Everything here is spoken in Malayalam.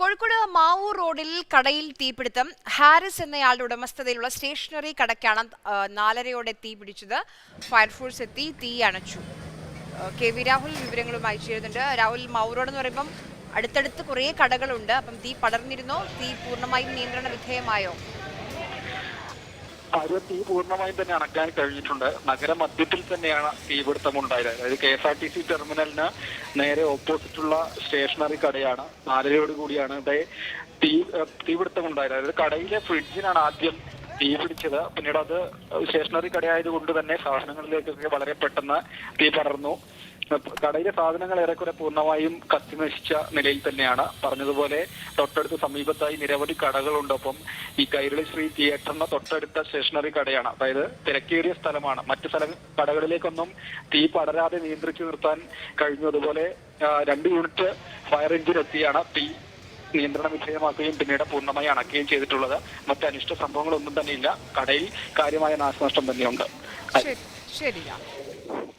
കോഴിക്കോട് മാവൂർ റോഡിൽ കടയിൽ തീപിടുത്തം. ഹാരിസ് എന്നയാളുടെ ഉടമസ്ഥതയിലുള്ള സ്റ്റേഷനറി കടയ്ക്കാണ് 4:30 തീ പിടിച്ചത്. ഫയർഫോഴ്സ് എത്തി തീ അണച്ചു. കെ വി രാഹുൽ വിവരങ്ങളുമായി ചേരുന്നുണ്ട്. രാഹുൽ, മാവൂർ റോഡ് എന്ന് പറയുമ്പം അടുത്തടുത്ത് കുറേ കടകളുണ്ട്. അപ്പം തീ പടർന്നിരുന്നോ? തീ പൂർണ്ണമായും നിയന്ത്രണ വിധേയമായോ? തീ പൂർണ്ണമായും തന്നെ അണക്കാൻ കഴിഞ്ഞിട്ടുണ്ട്. നഗരമധ്യത്തിൽ തന്നെയാണ് തീപിടുത്തം ഉണ്ടായത്. അതായത് KSRTC ടെർമിനലിന് നേരെ ഓപ്പോസിറ്റുള്ള സ്റ്റേഷനറി കടയാണ്. 4:30 കൂടിയാണ് ഇവിടെ തീപിടുത്തം ഉണ്ടായത്. അതായത് കടയിലെ ഫ്രിഡ്ജിനാണ് ആദ്യം തീ പിടിച്ചത്. പിന്നീട് അത് സ്റ്റേഷനറി കടയായതുകൊണ്ട് തന്നെ സാധനങ്ങളിലേക്കൊക്കെ വളരെ പെട്ടെന്ന് തീ പടർന്നു. കടയിലെ സാധനങ്ങൾ ഏറെക്കുറെ പൂർണ്ണമായും കത്തിനശിച്ച നിലയിൽ തന്നെയാണ്. പറഞ്ഞതുപോലെ തൊട്ടടുത്ത് സമീപത്തായി നിരവധി കടകളുണ്ട്. ഒപ്പം ഈ കൈരളി ശ്രീ തിയേറ്ററിന് തൊട്ടടുത്ത സ്റ്റേഷനറി കടയാണ്. അതായത് തിരക്കേറിയ സ്ഥലമാണ്. മറ്റു കടകളിലേക്കൊന്നും തീ പടരാതെ നിയന്ത്രിച്ചു നിർത്താൻ കഴിഞ്ഞു. അതുപോലെ 2 യൂണിറ്റ് ഫയർ എഞ്ചിൻ എത്തിയാണ് തീ നിയന്ത്രണ വിധേയമാക്കുകയും പിന്നീട് പൂർണ്ണമായി അണക്കുകയും ചെയ്തിട്ടുള്ളത്. മറ്റ് അനിഷ്ട സംഭവങ്ങളൊന്നും തന്നെ ഇല്ല. കടയിൽ കാര്യമായ നാശനഷ്ടം തന്നെയുണ്ട്. ശരി.